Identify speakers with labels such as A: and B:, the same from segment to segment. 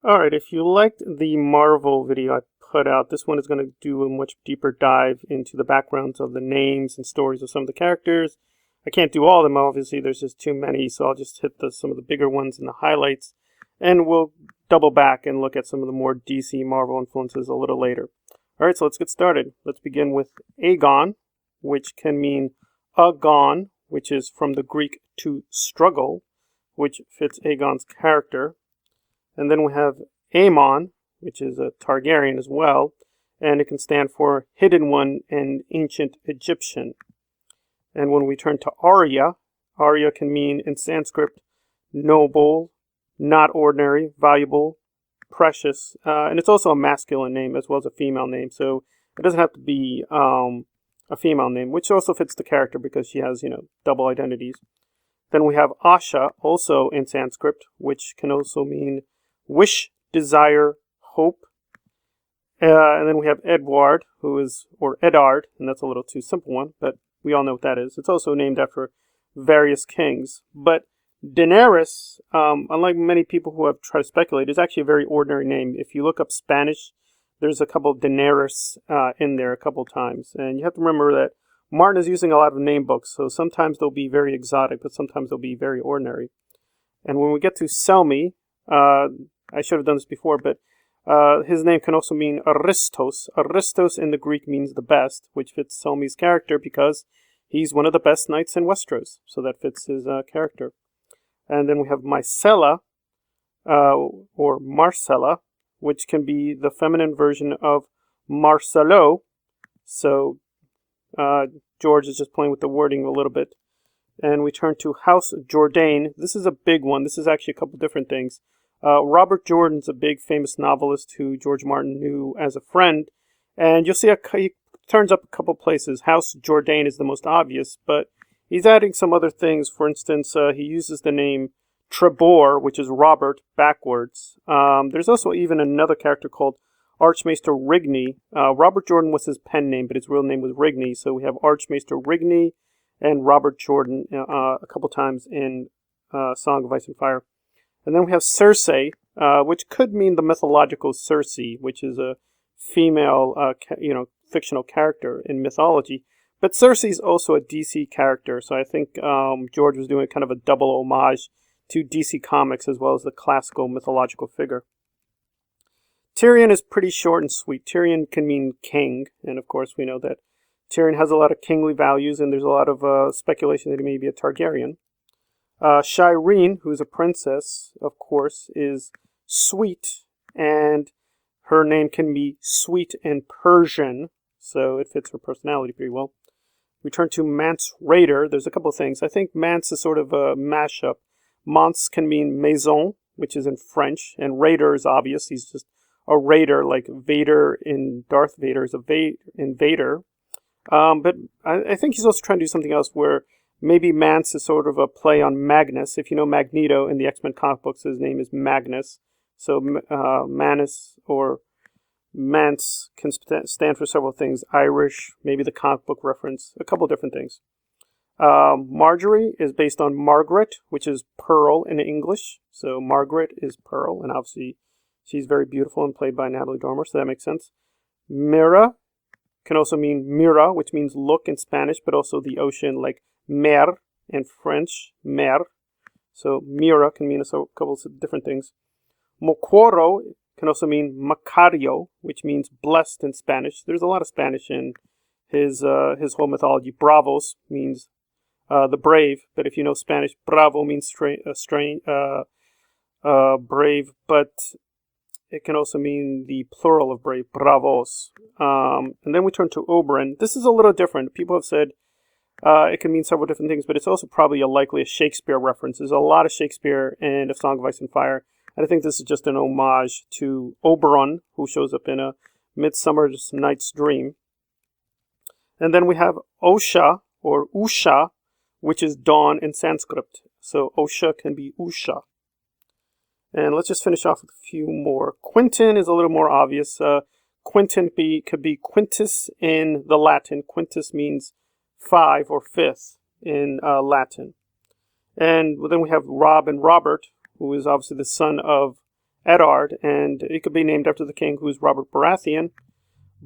A: Alright, if you liked the Marvel video I put out, this one is going to do a much deeper dive into the backgrounds of the names and stories of some of the characters. I can't do all of them, obviously, there's just too many, so I'll just hit some of the bigger ones and the highlights, and we'll double back and look at some of the more DC Marvel influences a little later. Alright, so let's get started. Let's begin with Aegon, which can mean agon, which is from the Greek to struggle, which fits Aegon's character. And then we have Aemon, which is a Targaryen as well, and it can stand for Hidden One and Ancient Egyptian. And when we turn to Arya, Arya can mean in Sanskrit noble, not ordinary, valuable, precious, and it's also a masculine name as well as a female name, so it doesn't have to be a female name, which also fits the character because she has, double identities. Then we have Asha, also in Sanskrit, which can also mean wish, desire, hope. And then we have Edward, or Eddard, and that's a little too simple one, but we all know what that is. It's also named after various kings. But Daenerys, unlike many people who have tried to speculate, is actually a very ordinary name. If you look up Spanish, there's a couple of Daenerys in there a couple times. And you have to remember that Martin is using a lot of name books, so sometimes they'll be very exotic, but sometimes they'll be very ordinary. And when we get to Selmy, I should have done this before, but his name can also mean Aristos. Aristos in the Greek means the best, which fits Selmy's character because he's one of the best knights in Westeros, so that fits his character. And then we have Mycella, or Marcella, which can be the feminine version of Marcelo. So George is just playing with the wording a little bit. And we turn to House JORDAYNE. This is a big one. This is actually a couple different things. Robert Jordan's a big famous novelist who George Martin knew as a friend. And you'll see he turns up a couple places. House JORDAYNE is the most obvious, but he's adding some other things. For instance, he uses the name Trebor, which is Robert, backwards. There's also even another character called Archmaester Rigney. Robert Jordan was his pen name, but his real name was Rigney. So we have Archmaester Rigney and Robert Jordan a couple times in Song of Ice and Fire. And then we have Cersei, which could mean the mythological Circe, which is a female, fictional character in mythology. But Cersei is also a DC character, so I think George was doing kind of a double homage to DC Comics as well as the classical mythological figure. Tyrion is pretty short and sweet. Tyrion can mean king, and of course we know that Tyrion has a lot of kingly values, and there's a lot of speculation that he may be a Targaryen. Shireen, who's a princess, of course, is sweet, and her name can be sweet in Persian, so it fits her personality pretty well. We turn to Mance Raider. There's a couple of things. I think Mance is sort of a mashup. Mance can mean maison, which is in French, and Raider is obvious. He's just a raider, like Vader in Darth Vader is a invader. But I think he's also trying to do something else where maybe Mance is sort of a play on Magnus. If you know Magneto in the X-Men comic books, his name is Magnus. So Manus or Mance can stand for several things. Irish, maybe the comic book reference, a couple different things. Marjorie is based on Margaret, which is Pearl in English. So Margaret is Pearl, and obviously she's very beautiful and played by Natalie Dormer, so that makes sense. Mira can also mean Mira, which means look in Spanish, but also the ocean, like mer in French, mer. So Mira can mean a couple of different things. Moquoro can also mean Macario, which means blessed in Spanish. There's a lot of Spanish in his whole mythology. Bravos means the brave, but if you know Spanish, bravo means brave, but it can also mean the plural of brave, bravos. And then we turn to Oberyn. This is a little different. People have said it can mean several different things, but it's also probably likely a Shakespeare reference. There's a lot of Shakespeare in A Song of Ice and Fire, and I think this is just an homage to Oberon, who shows up in A Midsummer Night's Dream. And then we have Osha, or Usha, which is dawn in Sanskrit. So Osha can be Usha. And let's just finish off with a few more. Quintin is a little more obvious. Quintin could be quintus in the Latin. Quintus means 5 or 5th in Latin. And then we have Rob and Robert, who is obviously the son of Eddard, and it could be named after the king, who's Robert Baratheon.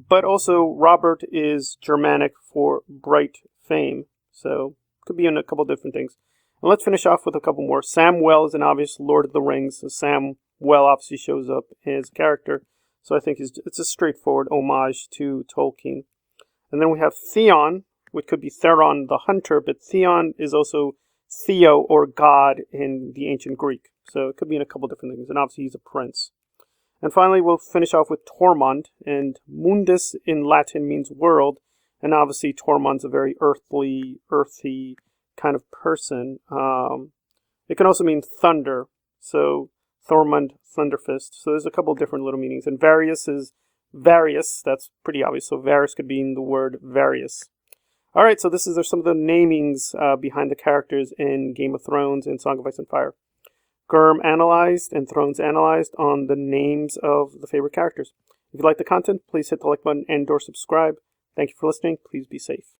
A: But also, Robert is Germanic for bright fame, so could be in a couple different things. And let's finish off with a couple more. Samwell is an obvious Lord of the Rings. So Samwell obviously shows up as a character, so I think it's a straightforward homage to Tolkien. And then we have Theon, which could be Theron the Hunter, but Theon is also Theo, or God, in the ancient Greek. So it could be in a couple different things, and obviously he's a prince. And finally, we'll finish off with Tormund, and mundus in Latin means world, and obviously Tormund's a very earthy kind of person. It can also mean thunder, so Tormund, Thunderfist. So there's a couple different little meanings. And Various is various, that's pretty obvious, so Varys could be in the word various. Alright, so are some of the namings behind the characters in Game of Thrones and Song of Ice and Fire. GRRM analyzed and Thrones analyzed on the names of the favorite characters. If you like the content, please hit the like button and or subscribe. Thank you for listening. Please be safe.